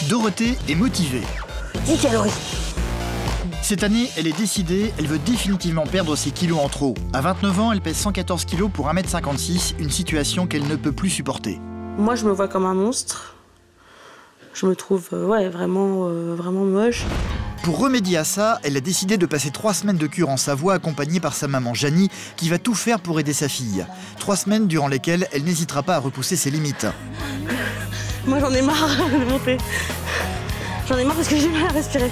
Dorothée est motivée. 10 calories. Cette année, elle est décidée, elle veut définitivement perdre ses kilos en trop. À 29 ans, elle pèse 114 kilos pour 1m56, une situation qu'elle ne peut plus supporter. Moi, je me vois comme un monstre. Je me trouve vraiment moche. Pour remédier à ça, elle a décidé de passer 3 semaines de cure en Savoie accompagnée par sa maman Janie, qui va tout faire pour aider sa fille. 3 semaines durant lesquelles elle n'hésitera pas à repousser ses limites. Moi, j'en ai marre de monter. J'en ai marre parce que j'ai mal à respirer.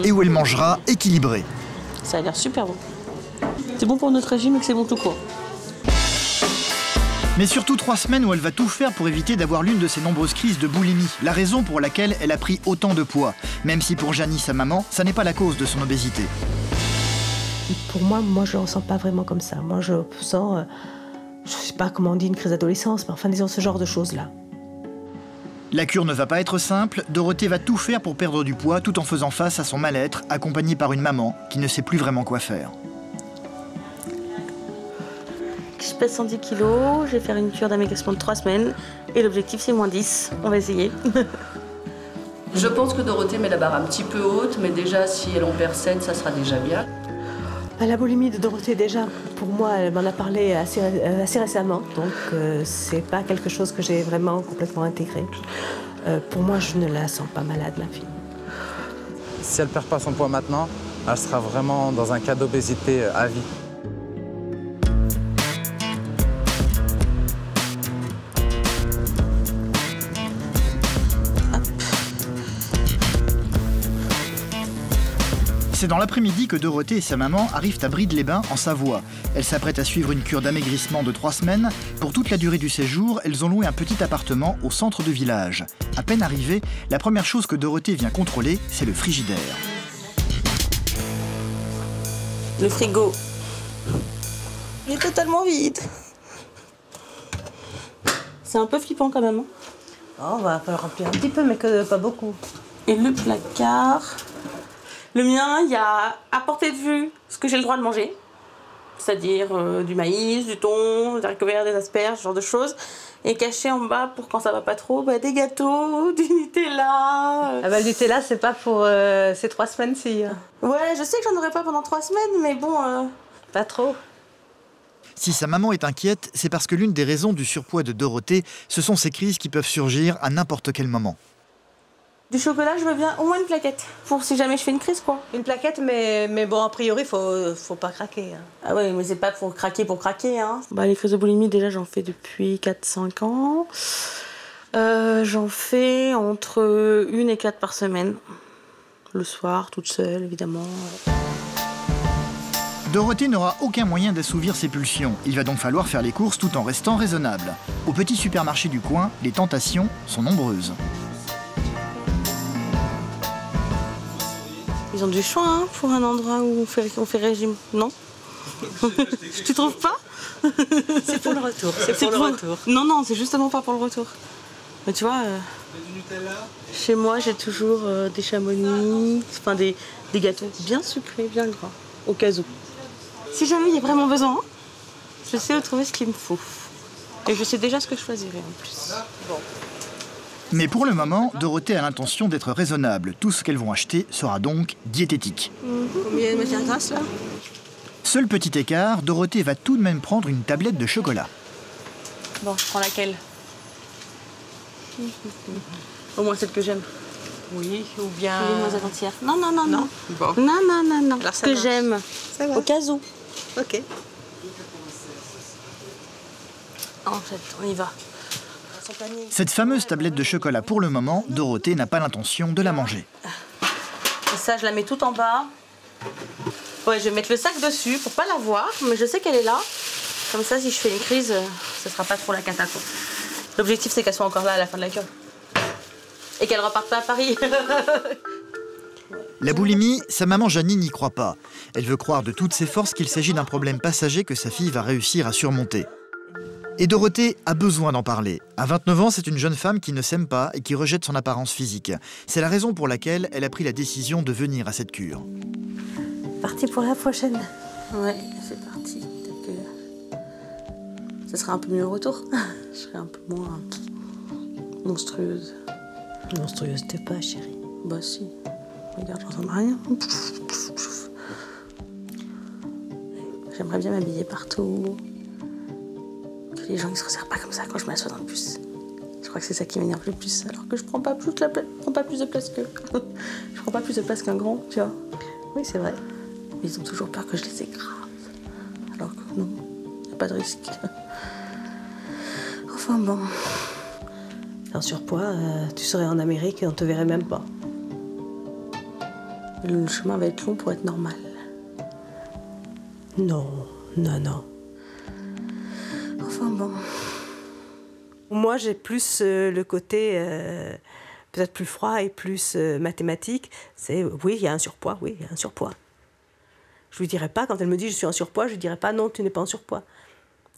Et où elle mangera équilibré. Ça a l'air super bon. C'est bon pour notre régime et que c'est bon tout court. Mais surtout 3 semaines où elle va tout faire pour éviter d'avoir l'une de ses nombreuses crises de boulimie, la raison pour laquelle elle a pris autant de poids. Même si pour Janie, sa maman, ça n'est pas la cause de son obésité. Pour moi, je ne le ressens pas vraiment comme ça. Moi, je sens, je ne sais pas comment on dit, une crise d'adolescence, mais enfin, disons ce genre de choses-là. La cure ne va pas être simple, Dorothée va tout faire pour perdre du poids tout en faisant face à son mal-être, accompagnée par une maman qui ne sait plus vraiment quoi faire. Je pèse 110 kilos, je vais faire une cure d'amaigrissement de 3 semaines et l'objectif c'est moins 10. On va essayer. Je pense que Dorothée met la barre un petit peu haute, mais déjà si elle en perd 7, ça sera déjà bien. La boulimie de Dorothée, déjà, pour moi, elle m'en a parlé assez récemment, donc c'est pas quelque chose que j'ai vraiment complètement intégré. Pour moi, je ne la sens pas malade, ma fille. Si elle perd pas son poids maintenant, elle sera vraiment dans un cas d'obésité à vie. C'est dans l'après-midi que Dorothée et sa maman arrivent à Bride-les-Bains, en Savoie. Elles s'apprêtent à suivre une cure d'amaigrissement de 3 semaines. Pour toute la durée du séjour, elles ont loué un petit appartement au centre de village. À peine arrivée, la première chose que Dorothée vient contrôler, c'est le frigidaire. Le frigo, il est totalement vide. C'est un peu flippant quand même. Oh, on va le remplir un petit peu, mais pas beaucoup. Et le placard. Le mien, il y a à portée de vue ce que j'ai le droit de manger. C'est-à-dire du maïs, du thon, des haricots verts, des asperges, ce genre de choses. Et caché en bas, pour quand ça va pas trop, des gâteaux, du Nutella. Le Nutella, c'est pas pour ces 3 semaines-ci. Ouais, je sais que j'en aurai pas pendant 3 semaines, mais bon... Pas trop. Si sa maman est inquiète, c'est parce que l'une des raisons du surpoids de Dorothée, ce sont ces crises qui peuvent surgir à n'importe quel moment. Du chocolat, je veux bien au moins une plaquette, pour si jamais je fais une crise, quoi. Une plaquette, mais bon, a priori, faut pas craquer. Ah ouais, mais c'est pas pour craquer, hein. Les crises de boulimie, déjà, j'en fais depuis 4-5 ans. J'en fais entre 1 et 4 par semaine. Le soir, toute seule, évidemment. Dorothée n'aura aucun moyen d'assouvir ses pulsions. Il va donc falloir faire les courses tout en restant raisonnable. Au petit supermarché du coin, les tentations sont nombreuses. Ils ont du choix pour un endroit où on fait régime, non? Tu trouves pas? C'est pour le retour. C'est pour le retour. Non, c'est justement pas pour le retour. Mais tu vois, chez moi, j'ai toujours des chamonix, enfin des gâteaux bien sucrés, bien gras, au cas où. Si jamais il y a vraiment besoin, je sais où trouver ce qu'il me faut. Et je sais déjà ce que je choisirai en plus. Bon. Mais pour le moment, Dorothée a l'intention d'être raisonnable. Tout ce qu'elles vont acheter sera donc diététique. Combien de matière grasse, là? Seul petit écart, Dorothée va tout de même prendre une tablette de chocolat. Bon, je prends laquelle? Au moins celle que j'aime. Oui, ou bien... Les noisettes entières. Non. Bon. Non. Alors, Ce que j'aime. Au cas où. Ok. En fait, on y va. Cette fameuse tablette de chocolat, pour le moment, Dorothée n'a pas l'intention de la manger. Et ça, je la mets tout en bas. Ouais, je vais mettre le sac dessus pour pas la voir, mais je sais qu'elle est là. Comme ça, si je fais une crise, ce sera pas trop la cata, quoi. L'objectif, c'est qu'elle soit encore là à la fin de la cure. Et qu'elle reparte pas à Paris. La boulimie, sa maman Janie n'y croit pas. Elle veut croire de toutes ses forces qu'il s'agit d'un problème passager que sa fille va réussir à surmonter. Et Dorothée a besoin d'en parler. À 29 ans, c'est une jeune femme qui ne s'aime pas et qui rejette son apparence physique. C'est la raison pour laquelle elle a pris la décision de venir à cette cure. Parti pour la prochaine. Ouais, c'est parti. Ça sera un peu mieux au retour. Je serai un peu moins monstrueuse. Monstruosité pas, chérie. Bah si. Regarde, j'entends rien. J'aimerais bien m'habiller partout. Que les gens ne se resserrent pas comme ça quand je m'assois dans le bus. Je crois que c'est ça qui m'énerve le plus. Alors que je prends pas plus de place qu'eux. Je prends pas plus de place qu'un grand, tu vois. Oui, c'est vrai. Mais ils ont toujours peur que je les écrase. Alors que non, il n'y a pas de risque. Enfin bon. En surpoids, tu serais en Amérique et on te verrait même pas. Le chemin va être long pour être normal. Non, non, non. Enfin bon. Moi, j'ai plus le côté peut-être plus froid et plus mathématique. C'est oui, il y a un surpoids, oui, il y a un surpoids. Je lui dirais pas, quand elle me dit je suis en surpoids, je lui dirais pas non, tu n'es pas en surpoids.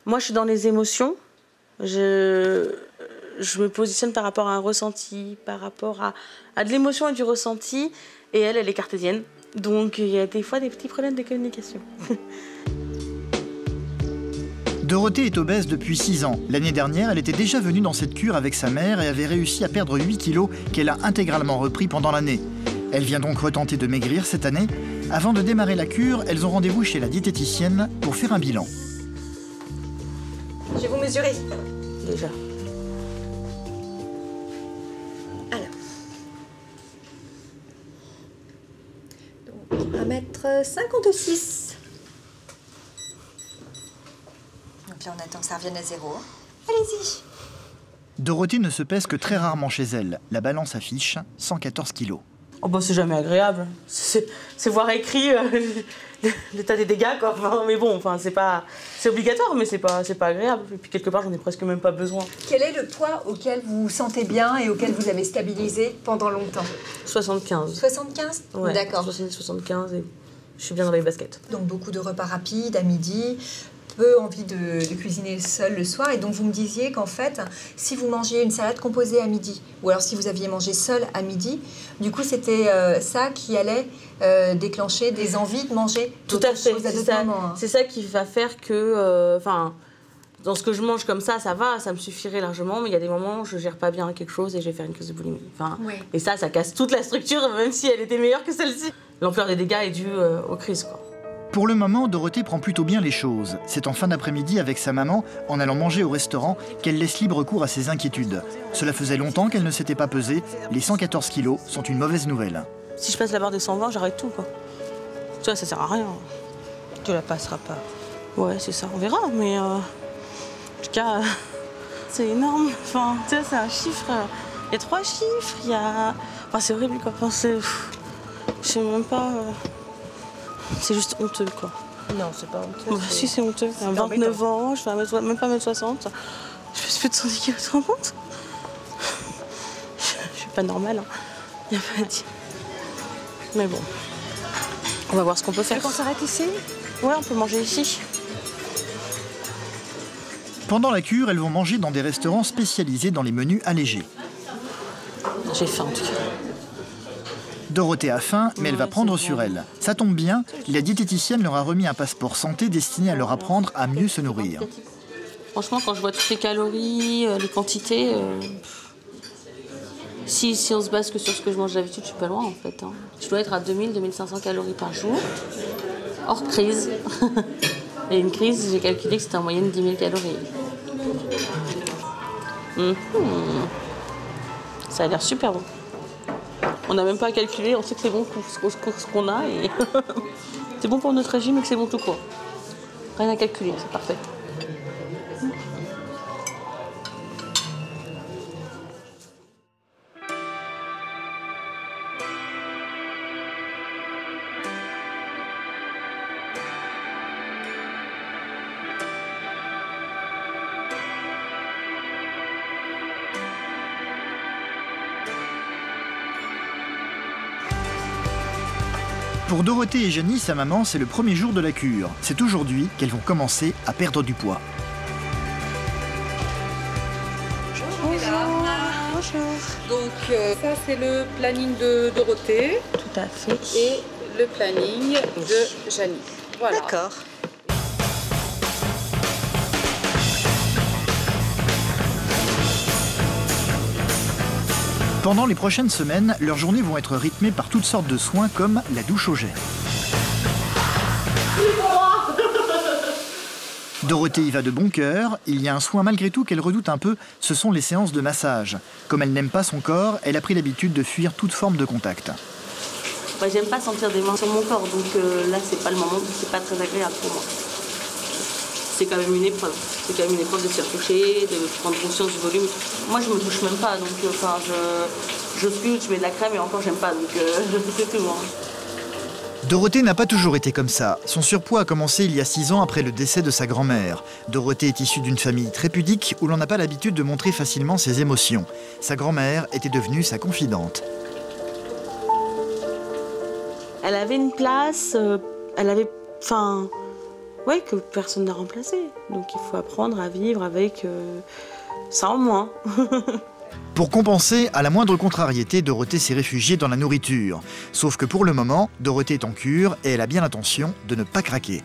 Moi, je suis dans les émotions. Je me positionne par rapport à un ressenti, par rapport à de l'émotion et du ressenti. Et elle est cartésienne. Donc, il y a des fois des petits problèmes de communication. Dorothée est obèse depuis 6 ans. L'année dernière, elle était déjà venue dans cette cure avec sa mère et avait réussi à perdre 8 kilos qu'elle a intégralement repris pendant l'année. Elle vient donc retenter de maigrir cette année. Avant de démarrer la cure, elles ont rendez-vous chez la diététicienne pour faire un bilan. Je vais vous mesurer. Déjà. Alors. Donc, 1m56. Donc là, on attend que ça revienne à 0. Allez-y. Dorothée ne se pèse que très rarement chez elle. La balance affiche 114 kilos. Oh bah c'est jamais agréable. C'est voir écrit l'état des dégâts, quoi. Enfin, mais bon, enfin, c'est obligatoire, mais c'est pas agréable. Et puis quelque part, j'en ai presque même pas besoin. Quel est le poids auquel vous vous sentez bien et auquel vous avez stabilisé pendant longtemps? 75. 75? Ouais, D'accord. 75 et je suis bien dans les baskets. Donc beaucoup de repas rapides à midi, peu envie de cuisiner seul le soir. Et donc vous me disiez qu'en fait, si vous mangiez une salade composée à midi, ou alors si vous aviez mangé seul à midi, du coup c'était ça qui allait déclencher des envies de manger. Tout à fait. Hein. C'est ça qui va faire que, dans ce que je mange comme ça va, ça me suffirait largement, mais il y a des moments où je gère pas bien quelque chose et je vais faire une crise de boulimie. Ouais. Et ça casse toute la structure, même si elle était meilleure que celle-ci. L'ampleur des dégâts est due aux crises, quoi. Pour le moment, Dorothée prend plutôt bien les choses. C'est en fin d'après-midi avec sa maman, en allant manger au restaurant, qu'elle laisse libre cours à ses inquiétudes. Cela faisait longtemps qu'elle ne s'était pas pesée. Les 114 kilos sont une mauvaise nouvelle. Si je passe la barre des 120, j'arrête tout, quoi. Tu vois, ça sert à rien. Tu la passeras pas. Ouais, c'est ça, on verra, mais en tout cas, c'est énorme. Enfin, tu sais, c'est un chiffre. Il y a 3 chiffres, il y a... Enfin, c'est horrible, quoi. Enfin, c'est... Je sais même pas... C'est juste honteux, quoi. Non, c'est pas honteux. Bah, si, c'est honteux. À 29 ans, je fais même pas 1m60. Je fais plus de 110 kg, tu te rends compte? Je suis pas normale, hein. Y a pas à dire. Mais bon, on va voir ce qu'on peut faire. On s'arrête ici? Ouais, on peut manger ici. Pendant la cure, elles vont manger dans des restaurants spécialisés dans les menus allégés. J'ai faim, en tout cas. Dorothée a faim, mais elle va prendre sur elle. Ça tombe bien, la diététicienne leur a remis un passeport santé destiné à leur apprendre à mieux se nourrir. Franchement, quand je vois toutes les calories, les quantités, si on se base que sur ce que je mange d'habitude, je suis pas loin, en fait. Hein. Je dois être à 2000-2500 calories par jour, hors crise. Et une crise, j'ai calculé que c'était en moyenne 10 000 calories. Ça a l'air super bon. On n'a même pas à calculer, on sait que c'est bon pour ce qu'on a et c'est bon pour notre régime et que c'est bon tout court. Rien à calculer, c'est parfait. Pour Dorothée et Janie, sa maman, c'est le premier jour de la cure. C'est aujourd'hui qu'elles vont commencer à perdre du poids. Bonjour. Donc ça c'est le planning de Dorothée Tout à fait. et le planning de Janie. Voilà. D'accord. Pendant les prochaines semaines, leurs journées vont être rythmées par toutes sortes de soins comme la douche au jet. Dorothée y va de bon cœur. Il y a un soin malgré tout qu'elle redoute un peu, ce sont les séances de massage. Comme elle n'aime pas son corps, elle a pris l'habitude de fuir toute forme de contact. Bah, j'aime pas sentir des mains sur mon corps, donc là c'est pas le moment, c'est pas très agréable pour moi. C'est quand même une épreuve. C'est quand même une épreuve de s'y retoucher, de prendre conscience du volume. Moi je me touche même pas, donc je sculpte, je mets de la crème et encore j'aime pas, donc c'est tout. Hein. Dorothée n'a pas toujours été comme ça. Son surpoids a commencé il y a 6 ans après le décès de sa grand-mère. Dorothée est issue d'une famille très pudique où l'on n'a pas l'habitude de montrer facilement ses émotions. Sa grand-mère était devenue sa confidente. Elle avait une place, elle avait... Enfin... Ouais, que personne n'a remplacé. Donc il faut apprendre à vivre avec ça en moins. Pour compenser, à la moindre contrariété, Dorothée s'est réfugiée dans la nourriture. Sauf que pour le moment, Dorothée est en cure et elle a bien l'intention de ne pas craquer.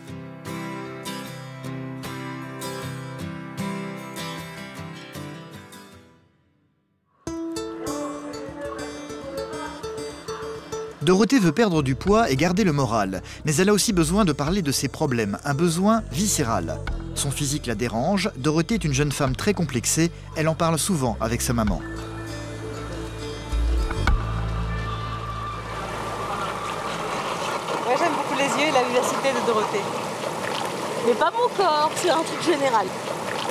Dorothée veut perdre du poids et garder le moral, mais elle a aussi besoin de parler de ses problèmes, un besoin viscéral. Son physique la dérange, Dorothée est une jeune femme très complexée, elle en parle souvent avec sa maman. Moi j'aime beaucoup les yeux et la vivacité de Dorothée. Mais pas mon corps, c'est un truc général.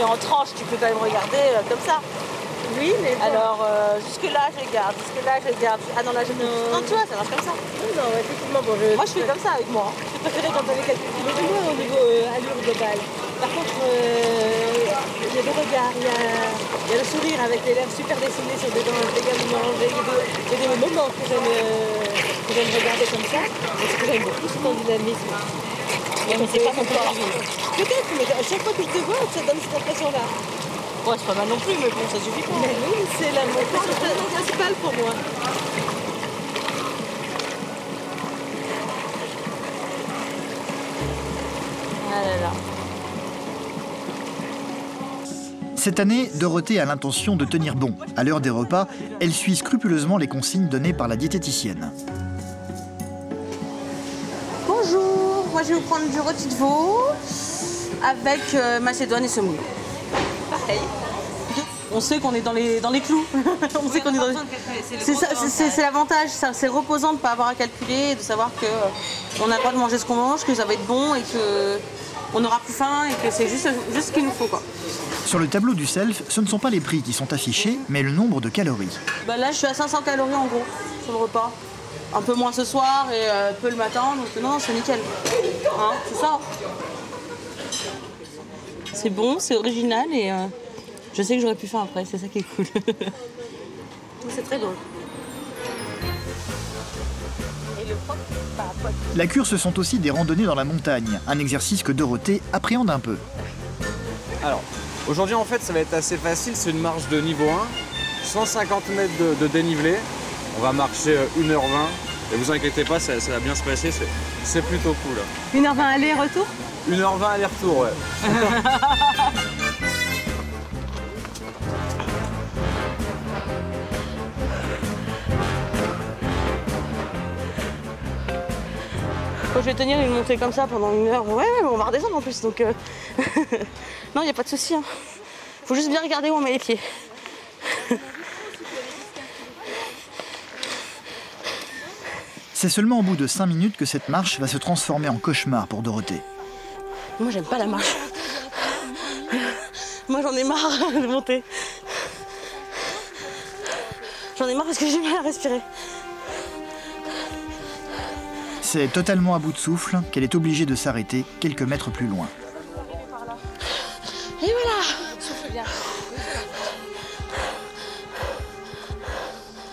Et en tranche, tu peux quand même regarder comme ça. Oui, mais bon. Alors, jusque-là, je garde, jusque-là, je garde. Ah non, là, je... Non, tu vois, ça marche comme ça. Non, effectivement, bon, moi, je suis comme ça avec moi. Je préférais quand on est quelques kilos de moins au niveau allure globale. Par contre, il y a des regards, il y a le sourire avec les lèvres super dessinées sur des dents également. Il y a des moments que j'aime regarder comme ça. Et ce que j'aime beaucoup, c'est ton dynamisme. Mais c'est pas mon corps. Peut-être, mais à chaque fois que je te vois, ça donne cette impression-là. Ouais, c'est pas mal non plus, mais bon, ça suffit pas. Mais oui, c'est la motivation principale pour moi. Ah là là. Cette année, Dorothée a l'intention de tenir bon. À l'heure des repas, elle suit scrupuleusement les consignes données par la diététicienne. Bonjour, moi je vais vous prendre du rôti de veau avec macédoine et semoule. Pareil. On sait qu'on est dans les clous. On sait qu'on est dans les... C'est l'avantage, c'est reposant de ne pas avoir à calculer, de savoir qu'on a le droit de manger ce qu'on mange, que ça va être bon et qu'on n'aura plus faim et que c'est juste ce qu'il nous faut, quoi. Sur le tableau du self, ce ne sont pas les prix qui sont affichés, mais le nombre de calories. Bah là, je suis à 500 calories en gros sur le repas. Un peu moins ce soir et peu le matin, donc non, c'est nickel. Hein, c'est ça. C'est bon, c'est original et je sais que j'aurais pu faire après, c'est ça qui est cool. C'est très bon. La cure, ce sont aussi des randonnées dans la montagne, un exercice que Dorothée appréhende un peu. Alors, aujourd'hui en fait ça va être assez facile, c'est une marche de niveau 1, 150 mètres de dénivelé. On va marcher 1h20 et vous inquiétez pas, ça va bien se passer, c'est plutôt cool. 1h20 aller-retour 1h20 aller-retour, ouais. Quand je vais tenir une montée comme ça pendant 1 heure, ouais, on va redescendre en plus, donc non, il n'y a pas de souci. Hein. Faut juste bien regarder où on met les pieds. C'est seulement au bout de 5 minutes que cette marche va se transformer en cauchemar pour Dorothée. Moi, j'aime pas la marche. Moi, j'en ai marre de monter. J'en ai marre parce que j'ai du mal à respirer. C'est totalement à bout de souffle qu'elle est obligée de s'arrêter quelques mètres plus loin. Et voilà. Souffle bien.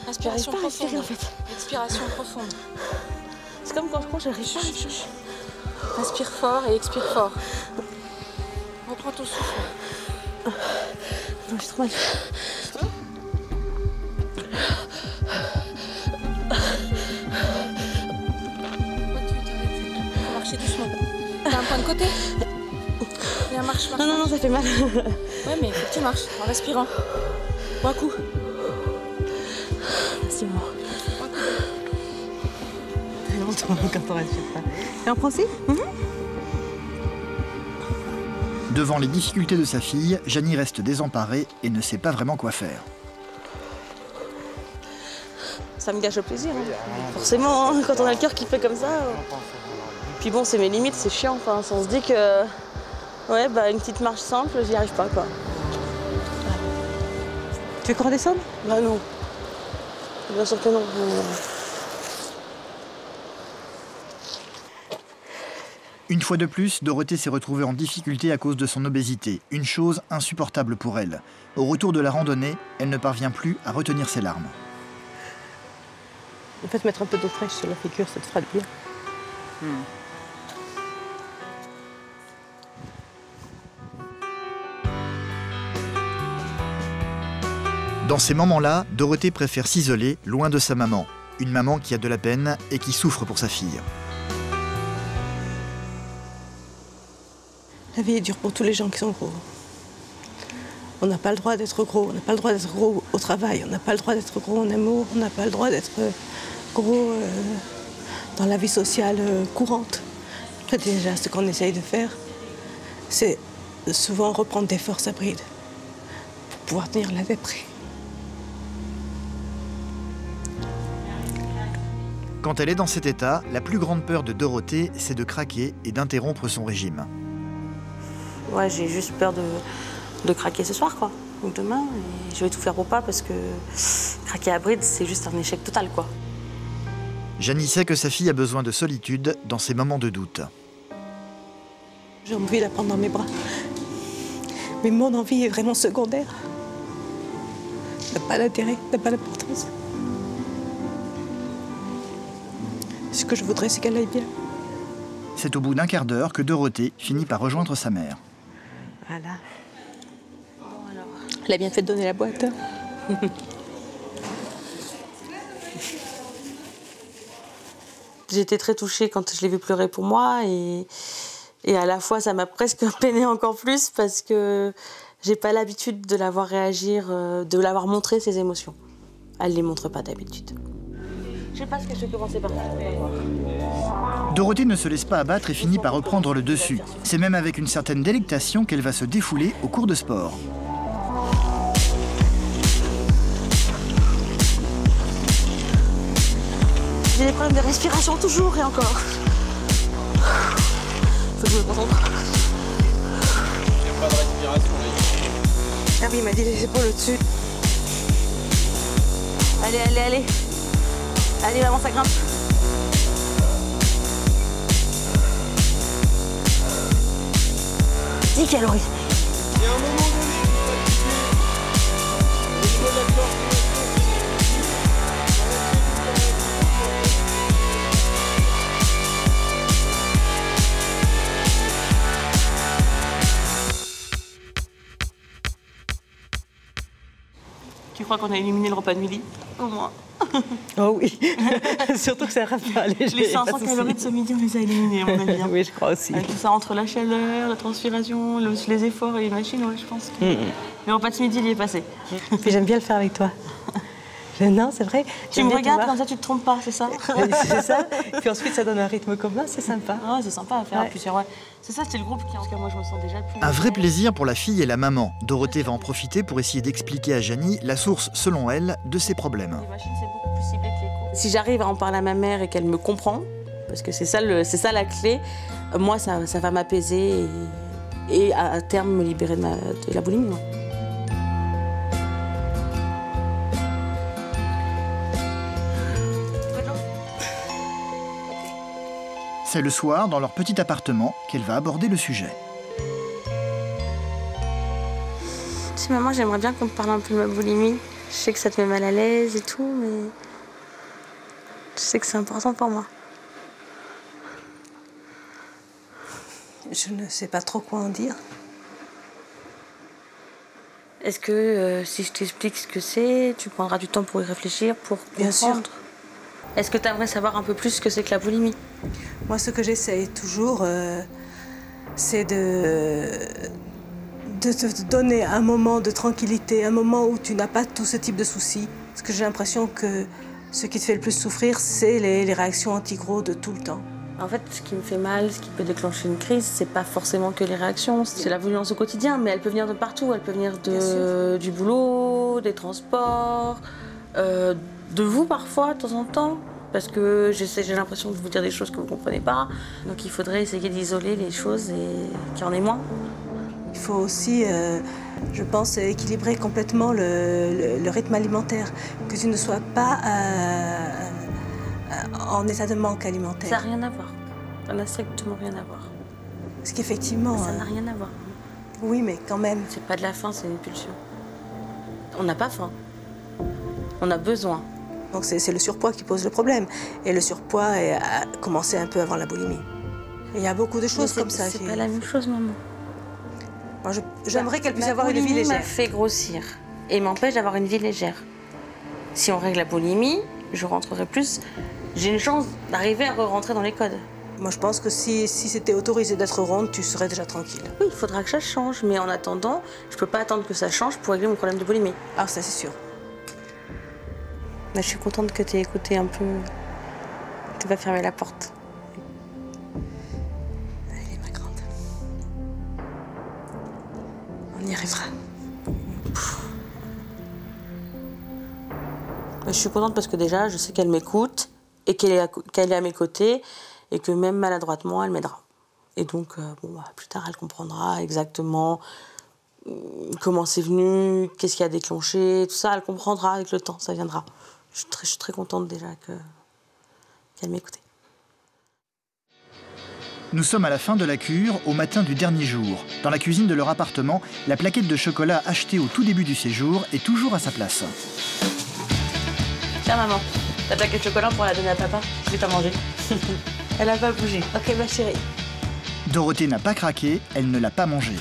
Inspiration pas à profonde. respirer, en fait. Expiration profonde. C'est comme quand je cours, j'arrive pas. Inspire fort et expire fort. Reprends ton souffle. Non, j'ai trop mal. Marcher doucement. T'as un point de côté? Viens, marche. Non, ça fait mal. Ouais, mais il faut que tu marches en respirant. Bon coup. C'est mort. C'est longtemps quand on respire pas. Et on prend aussi Devant les difficultés de sa fille, Janie reste désemparée et ne sait pas vraiment quoi faire. Ça me gâche le plaisir. Forcément, hein, quand on a le cœur qui fait comme ça. Puis bon, c'est mes limites, c'est chiant. Enfin, on se dit que ouais, bah, une petite marche simple, j'y arrive pas, quoi. Tu veux qu'on redescende? Bah non. Bien sûr que non. Une fois de plus, Dorothée s'est retrouvée en difficulté à cause de son obésité, une chose insupportable pour elle. Au retour de la randonnée, elle ne parvient plus à retenir ses larmes. En fait, mettre un peu d'eau fraîche sur la figure, ça te fera du bien. Dans ces moments-là, Dorothée préfère s'isoler, loin de sa maman. Une maman qui a de la peine et qui souffre pour sa fille. La vie est dure pour tous les gens qui sont gros. On n'a pas le droit d'être gros, on n'a pas le droit d'être gros au travail, on n'a pas le droit d'être gros en amour, on n'a pas le droit d'être gros dans la vie sociale courante. Après, déjà, ce qu'on essaye de faire, c'est souvent reprendre des forces à bride pour pouvoir tenir la déprime. Quand elle est dans cet état, la plus grande peur de Dorothée, c'est de craquer et d'interrompre son régime. Ouais, j'ai juste peur de craquer ce soir, quoi. Ou demain, et je vais tout faire pour pas parce que craquer à bride, c'est juste un échec total, quoi. Janie sait que sa fille a besoin de solitude dans ces moments de doute. J'ai envie de la prendre dans mes bras. Mais mon envie est vraiment secondaire. Ça n'a pas d'intérêt, ça n'a pas d'importance. Ce que je voudrais, c'est qu'elle aille bien. C'est au bout d'un quart d'heure que Dorothée finit par rejoindre sa mère. Voilà. Bon, alors. Elle a bien fait de donner la boîte. Hein. J'ai été très touchée quand je l'ai vu pleurer pour moi et à la fois ça m'a presque peiné encore plus parce que j'ai pas l'habitude de la voir réagir, de la voir montrer ses émotions. Elle les montre pas d'habitude. Je sais pas ce que je vais commencer par faire. Dorothée ne se laisse pas abattre et finit par reprendre le dessus. C'est même avec une certaine délectation qu'elle va se défouler au cours de sport. J'ai des problèmes de respiration toujours et encore. Faut que je me concentre. Il n'y a pas de respiration là. Ah oui, il m'a dit les épaules au-dessus. Allez, allez, allez. Allez, maman, ça grimpe. « 10 calories. » Il y a un moment donné, au niveau de la coordination. Tu crois qu'on a éliminé le repas de midi? Au moins. Oh oui, surtout que ça reste pas léger. Les 500 calories de ce midi, on les a éliminés, à mon avis. Oui, je crois aussi. Avec tout ça, entre la chaleur, la transpiration, les efforts et les machines, ouais, je pense que... Le repas de ce midi, il y est passé. Puis j'aime bien le faire avec toi. Non, c'est vrai. Tu me regardes, comme ça, tu te trompes pas, c'est ça? C'est ça. Puis ensuite, ça donne un rythme commun, c'est sympa. Ah, c'est sympa à faire Ouais. à plusieurs. Ouais. C'est ça, c'est le groupe qui... En tout cas, moi, je me sens déjà plus... Un vrai plaisir pour la fille et la maman. Dorothée va en profiter pour essayer d'expliquer à Janie la source, selon elle, de ses problèmes. Les machines, c'est beaucoup plus ciblé que les cours. Si j'arrive à en parler à ma mère et qu'elle me comprend, parce que c'est ça la clé, moi, ça va m'apaiser et à terme me libérer de la boulimie. Moi. C'est le soir, dans leur petit appartement, qu'elle va aborder le sujet. Tu sais, maman, j'aimerais bien qu'on me parle un peu de ma boulimie. Je sais que ça te met mal à l'aise et tout, mais je sais que c'est important pour moi. Je ne sais pas trop quoi en dire. Est-ce que si je t'explique ce que c'est, tu prendras du temps pour y réfléchir, pour Bien sûr. comprendre? Est-ce que tu aimerais savoir un peu plus ce que c'est que la boulimie? Moi, ce que j'essaye toujours, c'est de te donner un moment de tranquillité, un moment où tu n'as pas tout ce type de soucis, Parce que j'ai l'impression que ce qui te fait le plus souffrir, c'est les réactions anti-gros de tout le temps. En fait, ce qui me fait mal, ce qui peut déclencher une crise, c'est pas forcément que les réactions, c'est la violence au quotidien, mais elle peut venir de partout. Elle peut venir du boulot, des transports, de vous parfois, de temps en temps, parce que j'ai l'impression de vous dire des choses que vous comprenez pas. Donc il faudrait essayer d'isoler les choses et qu'il y en ait moins. Il faut aussi, je pense, équilibrer complètement le rythme alimentaire, que tu ne sois pas en état de manque alimentaire. Ça n'a rien à voir. Ça n'a strictement rien à voir. Parce qu'effectivement... Ça n'a rien à voir. Oui, mais quand même... C'est pas de la faim, c'est une pulsion. On n'a pas faim. On a besoin. Donc c'est le surpoids qui pose le problème. Et le surpoids a commencé un peu avant la boulimie. Et il y a beaucoup de choses comme ça. C'est pas la même chose, maman. J'aimerais qu'elle puisse avoir une vie légère. La boulimie m'a fait grossir et m'empêche d'avoir une vie légère. Si on règle la boulimie, je rentrerai plus. J'ai une chance d'arriver à rentrer dans les codes. Moi, je pense que si c'était autorisé d'être ronde, tu serais déjà tranquille. Oui, il faudra que ça change, mais en attendant, je peux pas attendre que ça change pour régler mon problème de boulimie. Ah, ça, c'est sûr. Mais je suis contente que tu aies écouté un peu. Tu vas fermer la porte. Allez, ma grande. On y arrivera. Je suis contente parce que déjà, je sais qu'elle m'écoute et qu'elle est à mes côtés et que même maladroitement, elle m'aidera. Et donc, plus tard, elle comprendra exactement comment c'est venu, qu'est-ce qui a déclenché, tout ça, elle comprendra avec le temps, ça viendra. Je suis très contente déjà qu'elle m'écoutait. Nous sommes à la fin de la cure, au matin du dernier jour. Dans la cuisine de leur appartement, la plaquette de chocolat achetée au tout début du séjour est toujours à sa place. Tiens maman, ta plaquette de chocolat pour la donner à papa, je l'ai pas mangée. Elle a pas bougé. Ok ma chérie. Dorothée n'a pas craqué, elle ne l'a pas mangée.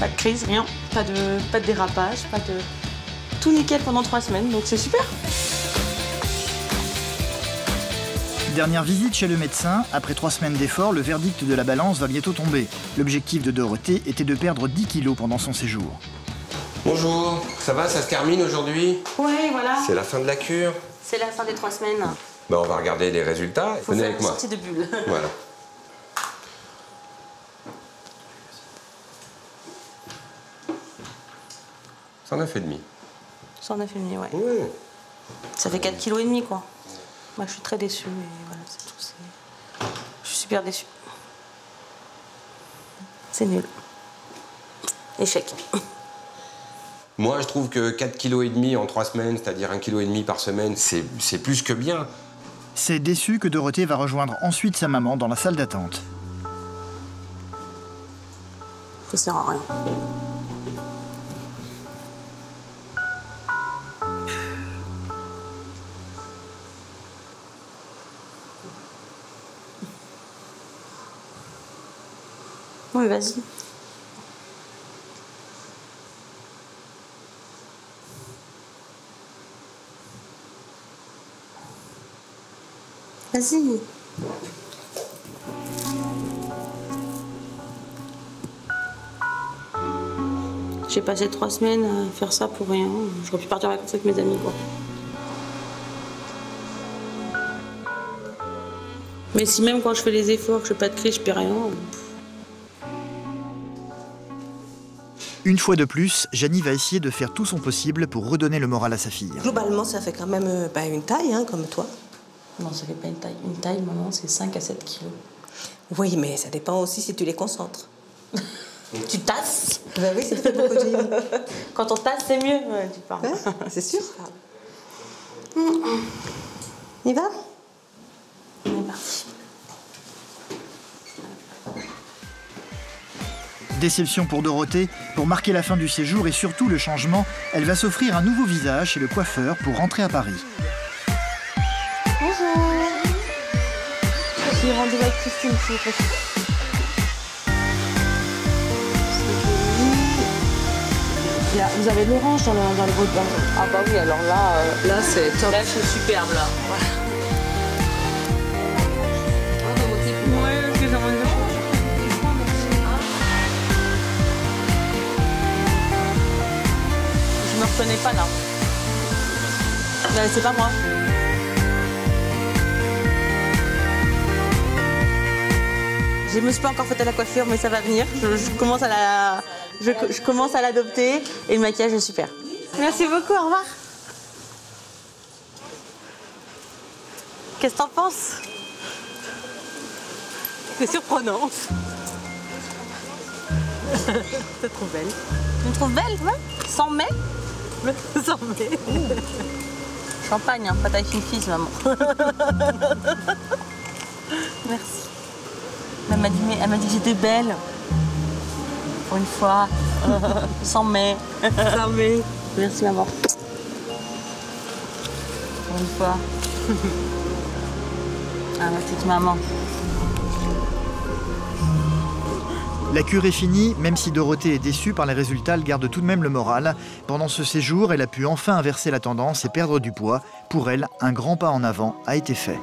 Pas de crise, rien. Pas de dérapage, pas de... Tout nickel pendant 3 semaines, donc c'est super. Dernière visite chez le médecin. Après 3 semaines d'efforts, le verdict de la balance va bientôt tomber. L'objectif de Dorothée était de perdre 10 kilos pendant son séjour. Bonjour, ça va, ça se termine aujourd'hui? Ouais, voilà. C'est la fin de la cure. C'est la fin des 3 semaines. Ben, on va regarder les résultats. Venez avec moi. Sortie de bulle. Voilà. Ça en a fait demi. Ça en a fait mieux, ouais. Ouais. Ça fait 4,5 kg, quoi. Moi, je suis très déçue, et voilà, c'est tout. Je suis super déçue. C'est nul. Échec. Moi, je trouve que 4,5 kg en 3 semaines, c'est-à-dire 1,5 kg par semaine, c'est plus que bien. C'est déçu que Dorothée va rejoindre ensuite sa maman dans la salle d'attente. Ça sert à rien. Oui, vas-y. Vas-y. J'ai passé 3 semaines à faire ça pour rien. J'aurais pu partir en vacances avec mes amis, quoi. Mais si même quand je fais les efforts, que je fais pas de crise, je paie rien. Une fois de plus, Janie va essayer de faire tout son possible pour redonner le moral à sa fille. Globalement, ça fait quand même une taille, hein, comme toi. Non, ça fait pas une taille. Une taille, maman, c'est 5 à 7 kilos. Oui, mais ça dépend aussi si tu les concentres. Tu tasses? Ben oui, c'est beaucoup de gym. Quand on tasse, c'est mieux. Ouais, tu parles. Ouais, c'est sûr. On y va? On est parti. Déception pour Dorothée. Pour marquer la fin du séjour et surtout le changement, elle va s'offrir un nouveau visage chez le coiffeur pour rentrer à Paris. Bonjour. J'ai rendez-vous avec Christine, s'il vous plaît. Vous avez de l'orange dans le beau bain. Ah bah oui, alors là... Là, c'est top. Là, c'est superbe, là. Voilà. Ouais, parce que j'ai envie de... Je me reconnais pas, là. C'est pas moi. Je me suis pas encore fait à la coiffure, mais ça va venir. Je commence à l'adopter et le maquillage est super. Merci beaucoup, au revoir. Qu'est-ce que t'en penses? C'est surprenant. T'es trop belle. Tu me trouves belle, ouais? Sans mai? Sans mai. Champagne, hein, pas taille fine fille, maman. Merci. Elle m'a dit que j'étais belle. Pour une fois. Sans mai. Sans mai. Merci, maman. Pour une fois. Ah, ma petite maman. La cure est finie, même si Dorothée est déçue par les résultats, elle garde tout de même le moral. Pendant ce séjour, elle a pu enfin inverser la tendance et perdre du poids. Pour elle, un grand pas en avant a été fait.